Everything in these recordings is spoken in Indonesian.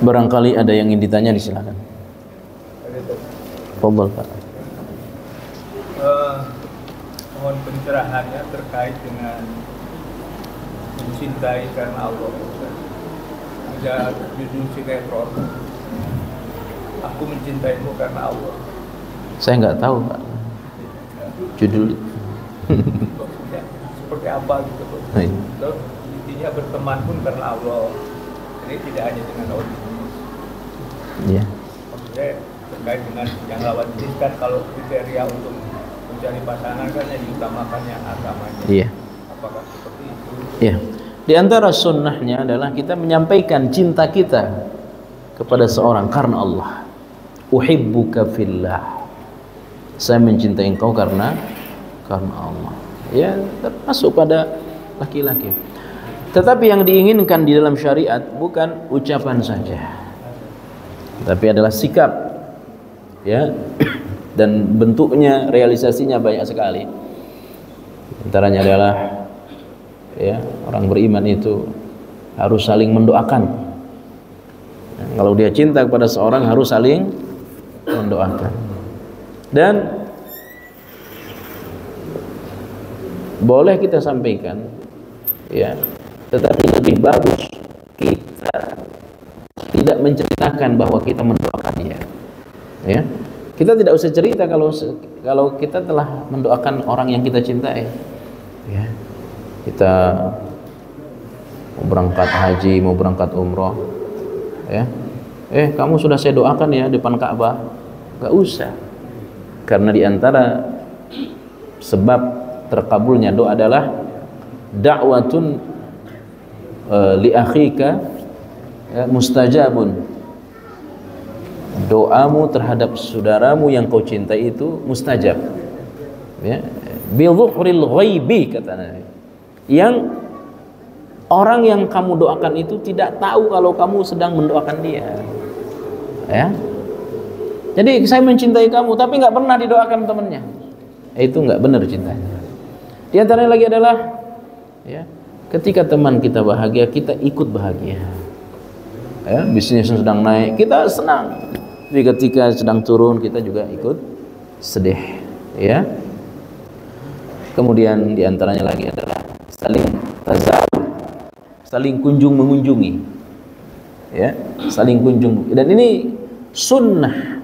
Barangkali ada yang ingin ditanya, disilakan. Fadhal, Pak. Mohon pencerahannya terkait dengan mencintai karena Allah. Ada judul sinetron, Aku Mencintaimu Karena Allah. Saya nggak tahu, Pak, judul seperti apa gitu, Pak. Terus intinya berteman pun karena Allah. Jadi tidak hanya dengan Allah. Iya. Maksudnya terkait dengan yang lawan jenis kan, kalau kriteria untuk mencari pasangan kan yang diutamakannya agamanya. Iya. Apakah seperti itu? Iya. Di antara sunnahnya adalah kita menyampaikan cinta kita kepada seorang karena Allah. Uhibbuka fillah. Saya mencintai engkau karena Allah. Ya, termasuk pada laki-laki. Tetapi yang diinginkan di dalam syariat bukan ucapan saja, tapi adalah sikap, ya, dan bentuknya, realisasinya banyak sekali. Antaranya adalah, ya, orang beriman itu harus saling mendoakan. Kalau dia cinta kepada seorang harus saling mendoakan. Dan boleh kita sampaikan, ya, tetapi lebih bagus kita tidak menceritakan bahwa kita mendoakan dia. Ya, kita tidak usah cerita kalau kita telah mendoakan orang yang kita cintai. Ya, kita mau berangkat haji, mau berangkat umroh, ya, kamu sudah saya doakan ya depan Ka'bah. Gak usah, karena diantara sebab terkabulnya doa adalah da'watun li akhika, ya, mustajabun. Doamu terhadap saudaramu yang kau cintai itu mustajab, ya, bi dhuhril ghaibi, kata Nabi. Yang orang yang kamu doakan itu tidak tahu kalau kamu sedang mendoakan dia, ya. Jadi saya mencintai kamu tapi nggak pernah didoakan temannya, itu nggak benar cintanya. Di antaranya lagi adalah, ya, ketika teman kita bahagia, kita ikut bahagia. Ya, bisnis sedang naik, kita senang. Tapi ketika sedang turun, kita juga ikut sedih. Ya. Kemudian di antaranya lagi adalah saling tazawur, saling kunjung mengunjungi. Ya, saling kunjung. Dan ini sunnah,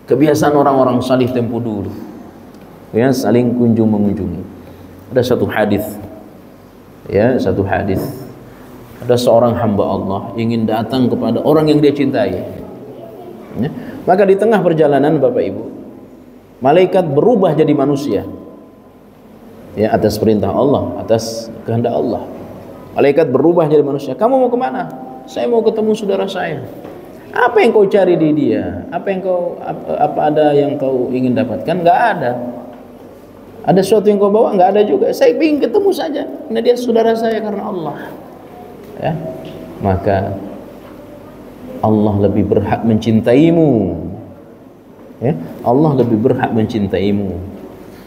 kebiasaan orang-orang salih tempo dulu. Ya, saling kunjung mengunjungi. Ada satu hadis, ya, satu hadis. Ada seorang hamba Allah ingin datang kepada orang yang dia cintai. Ya. Maka di tengah perjalanan, Bapak Ibu, malaikat berubah jadi manusia. Ya, atas perintah Allah, atas kehendak Allah. Malaikat berubah jadi manusia. Kamu mau kemana? Saya mau ketemu saudara saya. Apa yang kau cari di dia? Apa ada yang kau ingin dapatkan? Enggak ada. Ada sesuatu yang kau bawa? Enggak ada juga. Saya ingin ketemu saja. Karena dia saudara saya karena Allah. Ya, maka Allah lebih berhak mencintaimu. Ya, Allah lebih berhak mencintaimu.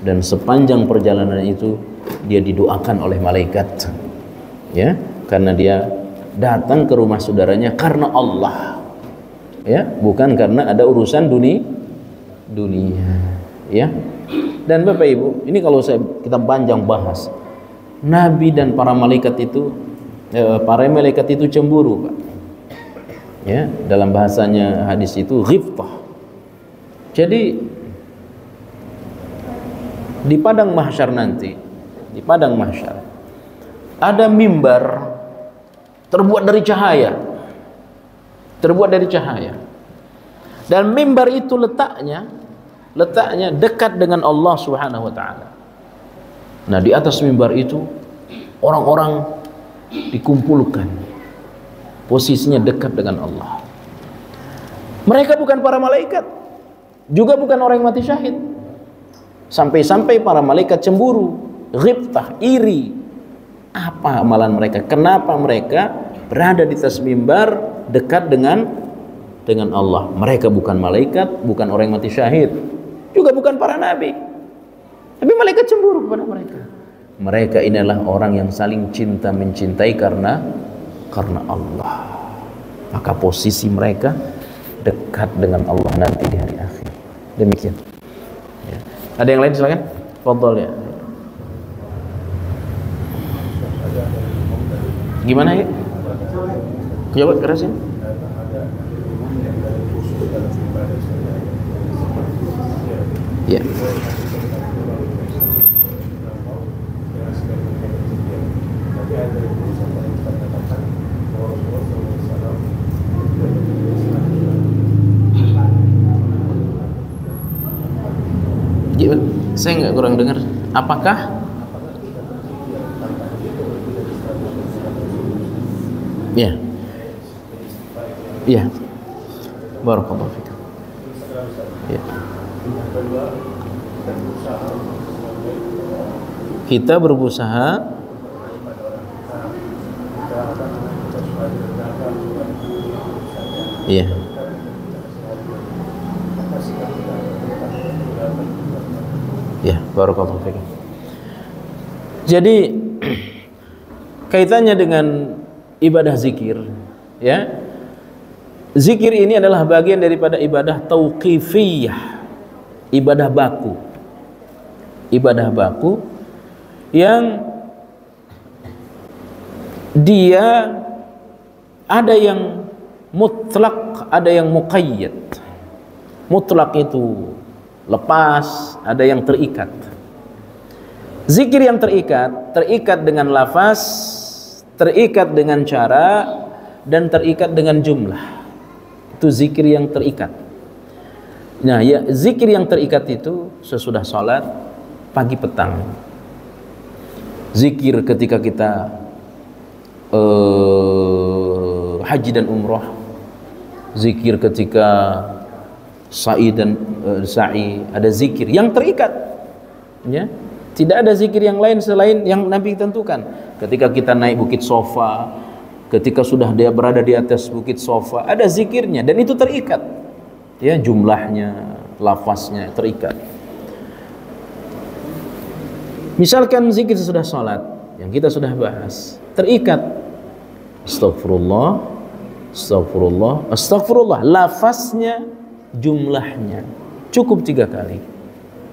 Dan sepanjang perjalanan itu dia didoakan oleh malaikat. Ya, karena dia datang ke rumah saudaranya karena Allah. Ya, bukan karena ada urusan dunia. Ya. Dan Bapak Ibu, ini kalau kita panjang bahas, Nabi dan para malaikat itu cemburu, Pak. Ya, dalam bahasanya hadis itu ghibtah. Jadi di padang mahsyar nanti, di padang mahsyar ada mimbar terbuat dari cahaya. Terbuat dari cahaya. Dan mimbar itu letaknya dekat dengan Allah Subhanahu wa taala. Nah, di atas mimbar itu orang-orang dikumpulkan. Posisinya dekat dengan Allah. Mereka bukan para malaikat, juga bukan orang yang mati syahid. Sampai-sampai para malaikat cemburu, ghibtah, iri. Apa amalan mereka? Kenapa mereka berada di atas mimbar dekat dengan Allah? Mereka bukan malaikat, bukan orang yang mati syahid, juga bukan para nabi. Tapi malaikat cemburu kepada mereka. Mereka inilah orang yang saling cinta mencintai karena Allah. maka posisi mereka dekat dengan Allah nanti di hari akhir. Demikian. Ya. Ada yang lain silakan. Fadhol ya. Gimana ya? Coba kerasin. Ya. Ya, saya nggak kurang dengar. Apakah? Ya, ya. Barakallahu fikum. Ya. Kita berusaha iya. Ya, barakallahu fikum. Jadi kaitannya dengan ibadah zikir, ya. Zikir ini adalah bagian daripada ibadah tauqifiyah, ibadah baku. Ibadah baku yang dia ada yang mutlak, ada yang muqayyad. Mutlak itu lepas, ada yang terikat. Zikir yang terikat dengan lafaz, terikat dengan cara, dan terikat dengan jumlah. Itu zikir yang terikat. Nah, ya, zikir yang terikat itu sesudah sholat, pagi petang. Zikir ketika kita haji dan umroh. Zikir ketika sa'i dan sa'i. Ada zikir yang terikat, ya. Tidak ada zikir yang lain selain yang Nabi tentukan. Ketika kita naik bukit Sofa, ketika sudah dia berada di atas bukit Sofa, ada zikirnya dan itu terikat. Ya, jumlahnya, lafaznya terikat. Misalkan zikir sesudah sholat yang kita sudah bahas, terikat. Astagfirullah, astagfirullah, astagfirullah. Lafaznya, jumlahnya cukup 3 kali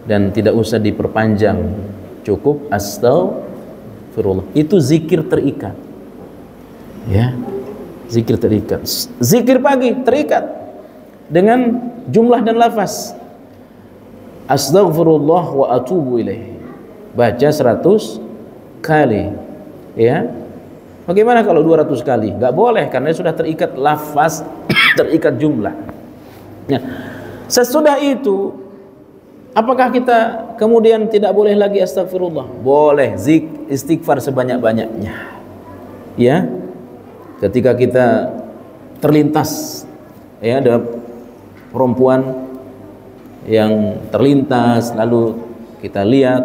dan tidak usah diperpanjang. Cukup astagfirullah. Itu zikir terikat. Ya, zikir terikat. Zikir pagi terikat dengan jumlah dan lafaz. Astaghfirullah wa atubu ilaih. Baca 100 kali. Ya. Bagaimana kalau 200 kali? Enggak boleh karena sudah terikat lafaz, terikat jumlah. Nah, sesudah itu apakah kita kemudian tidak boleh lagi astagfirullah? Boleh, istighfar sebanyak-banyaknya. Ya. Ketika kita terlintas, ya, ada perempuan yang terlintas, lalu kita lihat,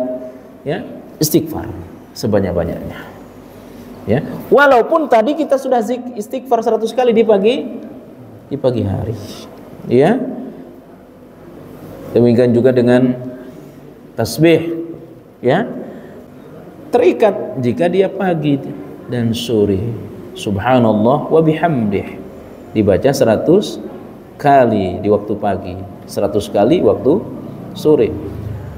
ya, istighfar sebanyak-banyaknya. Ya, walaupun tadi kita sudah istighfar 100 kali di pagi hari. Ya. Demikian juga dengan tasbih, ya. Terikat jika dia pagi dan sore. Subhanallah wa bihamdih dibaca 100 kali di waktu pagi, 100 kali waktu sore.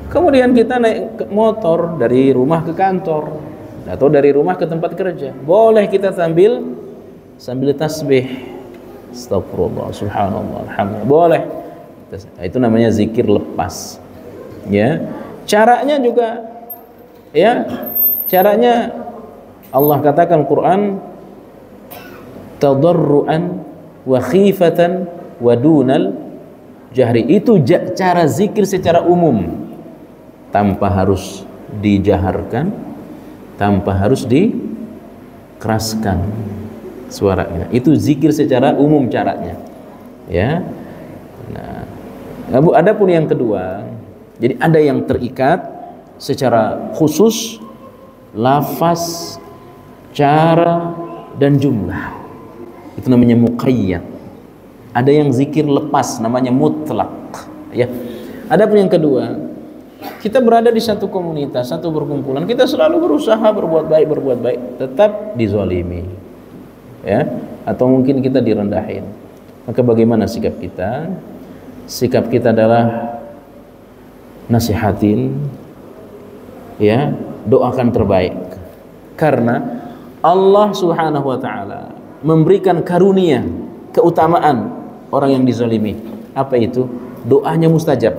Kemudian kita naik motor dari rumah ke kantor atau dari rumah ke tempat kerja, boleh kita sambil tasbih, astagfirullah, subhanallah, alhamdulillah, boleh. Itu namanya zikir lepas. Ya, caranya juga, ya, caranya Allah katakan Quran, tadarruan wa khifatan wa dunal jahri. Itu cara zikir secara umum, tanpa harus dijaharkan, tanpa harus dikeraskan suaranya. Itu zikir secara umum caranya. Ya. Nah, adapun yang kedua, jadi ada yang terikat secara khusus, lafaz, cara, dan jumlah. Itu namanya muqayyad. Ada yang zikir lepas, namanya mutlak. Ya. Adapun yang kedua, kita berada di satu komunitas, satu perkumpulan, kita selalu berusaha berbuat baik, tetap dizalimi. Ya, atau mungkin kita direndahin. Maka bagaimana sikap kita? Sikap kita adalah nasihatin, ya, doakan terbaik. Karena Allah Subhanahu wa taala memberikan karunia, keutamaan orang yang dizalimi. Apa itu? Doanya mustajab.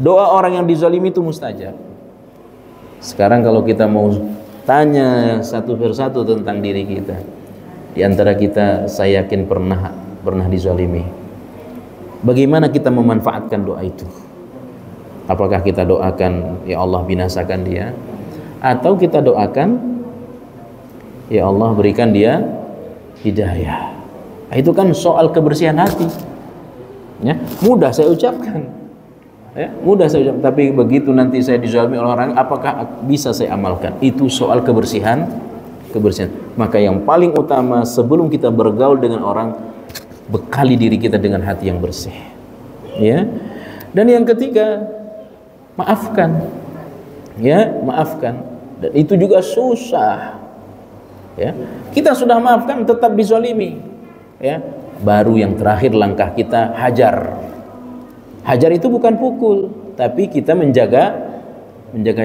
Doa orang yang dizalimi itu mustajab. Sekarang kalau kita mau tanya satu persatu tentang diri kita, di antara kita saya yakin pernah dizalimi. Bagaimana kita memanfaatkan doa itu? Apakah kita doakan ya Allah binasakan dia, atau kita doakan ya Allah berikan dia hidayah? Nah, itu kan soal kebersihan hati. Ya, mudah saya ucapkan. Ya, mudah saya ucapkan, tapi begitu nanti saya dizalimi oleh orang, apakah bisa saya amalkan? Itu soal kebersihan. Maka yang paling utama sebelum kita bergaul dengan orang, bekali diri kita dengan hati yang bersih. Ya. Dan yang ketiga, maafkan. Ya, maafkan. Dan itu juga susah. Ya. Kita sudah maafkan tetap dizalimi. Ya. Baru yang terakhir langkah kita hajar. Hajar itu bukan pukul, tapi kita menjaga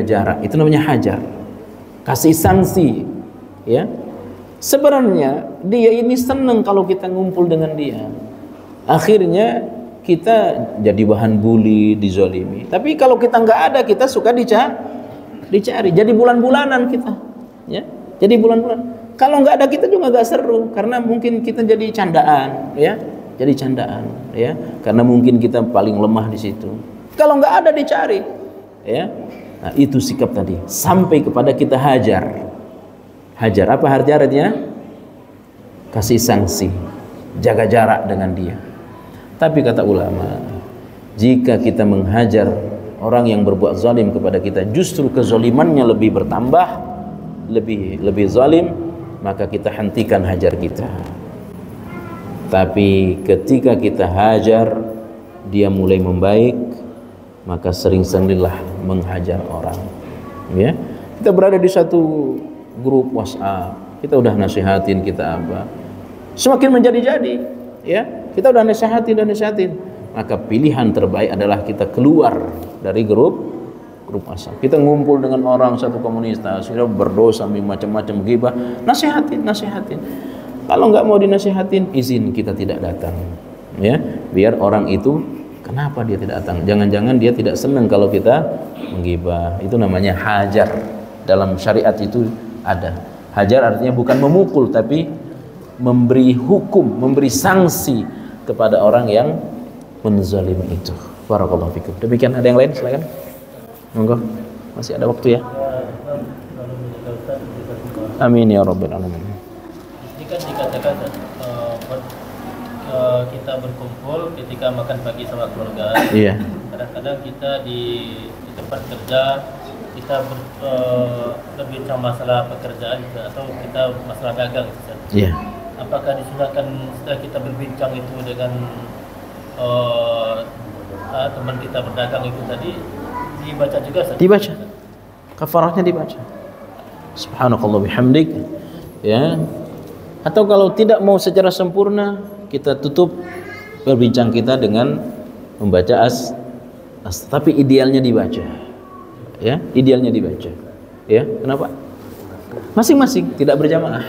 jarak. Itu namanya hajar. Kasih sanksi. Ya, sebenarnya dia ini senang kalau kita ngumpul dengan dia. Akhirnya kita jadi bahan bully, dizalimi. Tapi kalau kita nggak ada, kita suka dicari. Jadi bulan-bulanan kita. Ya, jadi bulan-bulan. Kalau nggak ada kita juga nggak seru, karena mungkin kita jadi candaan. Ya, jadi candaan. Ya, karena mungkin kita paling lemah di situ. Kalau nggak ada dicari. Ya, nah itu sikap tadi. Sampai kepada kita hajar. Hajar, apa hajarnya? Kasih sanksi, jaga jarak dengan dia. Tapi kata ulama, jika kita menghajar orang yang berbuat zalim kepada kita, justru kezalimannya lebih bertambah, lebih zalim, maka kita hentikan hajar kita. Tapi ketika kita hajar, dia mulai membaik, maka sering-seringlah menghajar orang. Ya, kita berada di satu grup WhatsApp, kita udah nasihatin, kita apa, semakin menjadi-jadi, ya, kita udah nasihatin, maka pilihan terbaik adalah kita keluar dari grup WhatsApp. Kita ngumpul dengan orang satu komunitas, kita berdosa macam-macam ghibah, nasihatin. Kalau nggak mau dinasihatin, izin kita tidak datang, ya, biar orang itu kenapa dia tidak datang? Jangan-jangan dia tidak senang kalau kita menggibah. Itu namanya hajar. Dalam syariat itu ada. Hajar artinya bukan memukul, tapi memberi hukum, memberi sanksi kepada orang yang menzalimi itu. Barakallahu fikum. Demikian, ada yang lain silakan. Monggo. Masih ada waktu ya. Amin ya rabbal alamin. Ini kan dikatakan kita berkumpul ketika makan pagi sama keluarga. Iya. Kadang-kadang kita di tempat kerja kita berbincang masalah pekerjaan atau kita masalah dagang. Iya. Apakah disunahkan setelah kita berbincang itu dengan teman kita berdagang itu tadi dibaca juga? Dibaca. Kafarahnya dibaca. Subhanakallah bihamdik. Ya. Atau kalau tidak mau secara sempurna, kita tutup berbincang kita dengan membaca tapi idealnya dibaca. Ya, idealnya dibaca. Ya, kenapa? Masing-masing, tidak berjamaah.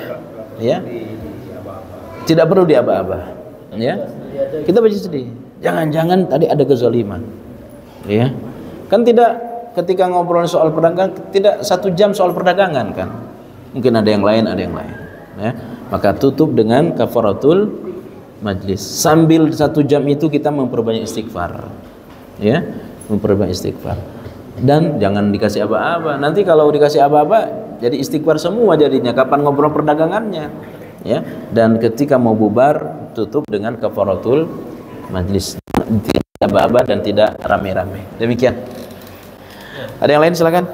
Ya. Tidak perlu diaba-aba. Ya. Kita baca sendiri. Jangan-jangan tadi ada kezaliman. Ya. Kan tidak ketika ngobrol soal perdagangan, tidak 1 jam soal perdagangan kan. Mungkin ada yang lain, ya. Maka tutup dengan kafaratul majlis. Sambil 1 jam itu kita memperbanyak istighfar. Ya, memperbanyak istighfar. Dan jangan dikasih aba-aba. Nanti kalau dikasih aba-aba jadi istighfar semua jadinya. Kapan ngobrol perdagangannya? Ya. Dan ketika mau bubar tutup dengan kafaratul majlis. Tidak aba-aba dan tidak rame-rame. Demikian. Ada yang lain silakan.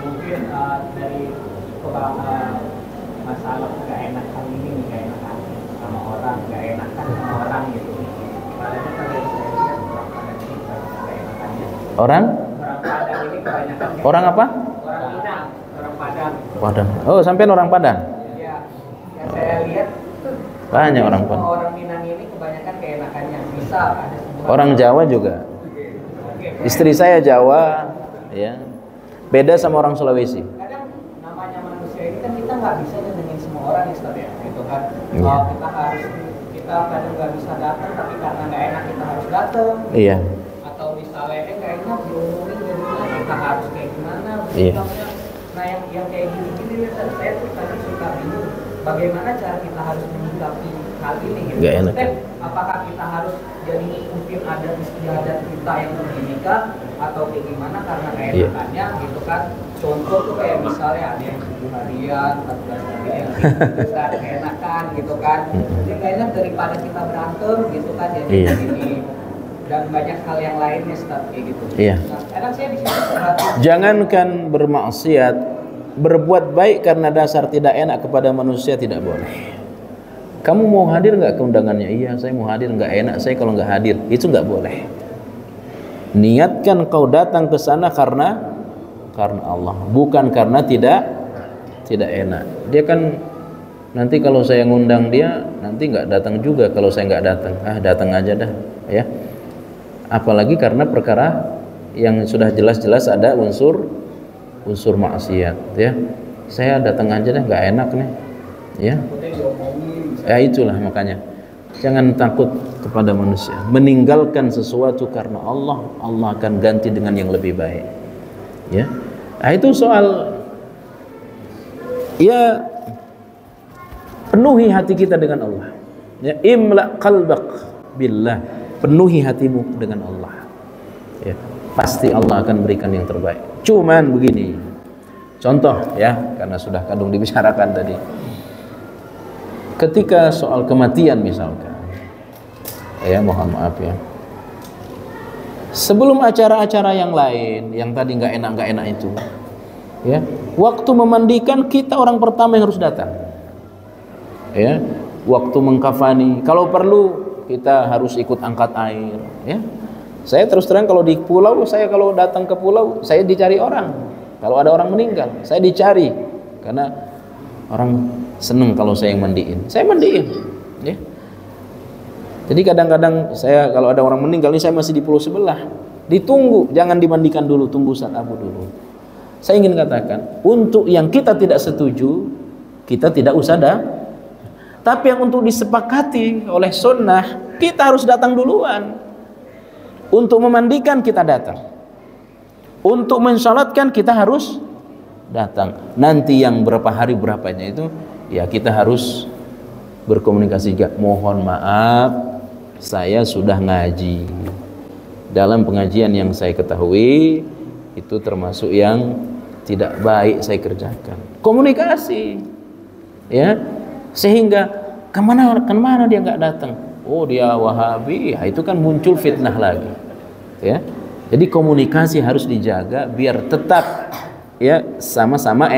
Mungkin dari masalah nggak enakan ini nggak enakan sama orang, nggak enakan sama orang gitu. Padahal kalau saya lihat orang Padang ini nggak enakannya. Orang Padang ini kebanyakan. Orang apa? Orang Padang. Oh, sampean orang Padang? Ya, yang saya lihat Banyak orang Padang. semua orang Minang ini kebanyakan keenakannya. Misal ada sebuah Orang Jawa juga. Istri saya Jawa, ya. Beda sama orang Sulawesi. kadang namanya manusia ini kan kita nggak bisa nyenengin semua orang ya Ustaz ya, gitu kan. Iya. Kita kadang nggak bisa datang tapi karena nggak enak kita harus datang. Iya. Atau misalnya nggak enak diomongin jadinya kita harus kayak gimana. Iya. Nah yang kayak gini-gini nih saya tuh tadi suka bingung bagaimana cara kita harus menyikapi hal ini gitu. Nggak enak. Maksudnya, apakah kita harus jadi ngikutin adat istiadat kita yang menikah atau kayak gimana karena keenakannya gitu kan. Contoh tuh kayak misalnya ada yang 7 harian, 14 harian, bisa keenakan gitu kan. Jadi nggak enak daripada kita berantem gitu kan jadi Iya. ini dan banyak hal yang lainnya Ustaz kayak gitu. Iya. Nah, kadang saya di sini perhatian Jangankan bermaksiat, berbuat baik karena dasar tidak enak kepada manusia tidak boleh. Kamu mau hadir nggak ke undangannya? Iya, saya mau hadir. Nggak enak saya kalau nggak hadir. Itu nggak boleh. Niatkan kau datang ke sana karena Allah, bukan karena tidak enak. Dia kan nanti kalau saya ngundang dia nanti nggak datang juga kalau saya nggak datang. Datang aja dah, ya. Apalagi karena perkara yang sudah jelas-jelas ada unsur maksiat, ya. Saya datang aja dah, nggak enak nih, ya. Ya itulah makanya jangan takut kepada manusia. Meninggalkan sesuatu karena Allah akan ganti dengan yang lebih baik, ya. Nah, itu soal ya penuhi hati kita dengan Allah, ya. Imla qalbak billah, penuhi hatimu dengan Allah, ya. Pasti Allah akan berikan yang terbaik. Cuman begini contoh, ya, karena sudah kadung dibicarakan tadi. Ketika soal kematian misalkan, ya mohon maaf ya, sebelum acara-acara yang lain yang tadi nggak enak itu, ya, waktu memandikan kita orang pertama yang harus datang, ya. Waktu mengkafani, kalau perlu kita harus ikut angkat air, ya. Saya terus terang kalau di pulau, saya kalau datang ke pulau saya dicari orang. Kalau ada orang meninggal saya dicari karena orang seneng kalau saya yang mandiin, ya. Jadi kadang-kadang saya kalau ada orang meninggal, ini saya masih di pulau sebelah, ditunggu, jangan dimandikan dulu, tunggu Ustaz Abu dulu. Saya ingin katakan, untuk yang kita tidak setuju, kita tidak usah dah. Tapi yang untuk disepakati oleh sunnah, kita harus datang duluan. Untuk memandikan kita datang, untuk mensalatkan kita harus datang. Nanti yang berapa hari berapanya itu, ya kita harus berkomunikasi juga. Mohon maaf, saya sudah ngaji. Dalam pengajian yang saya ketahui itu termasuk yang tidak baik saya kerjakan. Komunikasi, ya, sehingga kemana dia nggak datang. Oh dia Wahabi, ya, itu kan muncul fitnah lagi, ya. Jadi komunikasi harus dijaga biar tetap, ya, sama-sama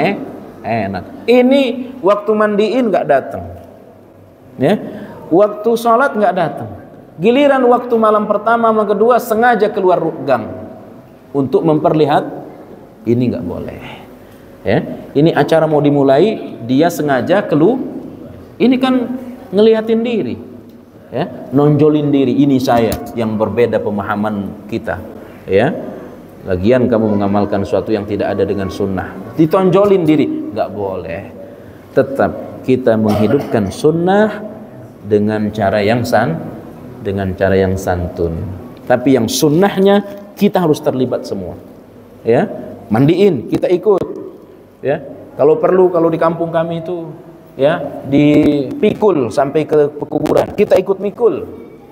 enak. Ini waktu mandiin nggak datang, ya. Waktu sholat nggak datang. Giliran waktu malam pertama, malam kedua sengaja keluar gang untuk memperlihat, ini nggak boleh, ya. Ini acara mau dimulai, dia sengaja keluar. Ini kan ngeliatin diri, ya, nonjolin diri. Ini saya yang berbeda pemahaman kita, ya. Lagian kamu mengamalkan sesuatu yang tidak ada dengan sunnah, ditonjolin diri, nggak boleh. Tetap kita menghidupkan sunnah dengan cara yang santun. Tapi yang sunnahnya kita harus terlibat semua, ya. Mandiin kita ikut, ya. Kalau perlu, kalau di kampung kami itu, ya, dipikul sampai ke pekuburan, kita ikut mikul,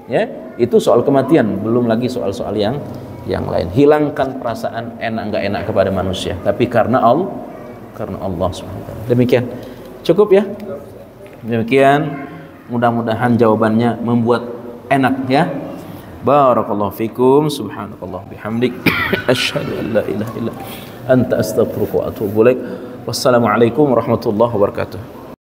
ya. Itu soal kematian, belum lagi soal-soal yang lain. Hilangkan perasaan enak nggak enak kepada manusia, tapi karena Allah SWT. Demikian cukup, ya. Demikian, mudah-mudahan jawabannya membuat enak, ya. Barakallahu fikum, subhanakallah bihamdik, asyhadu an la ilaha illa anta astaghfiruka wa atubu ilaik. Wassalamualaikum warahmatullahi wabarakatuh.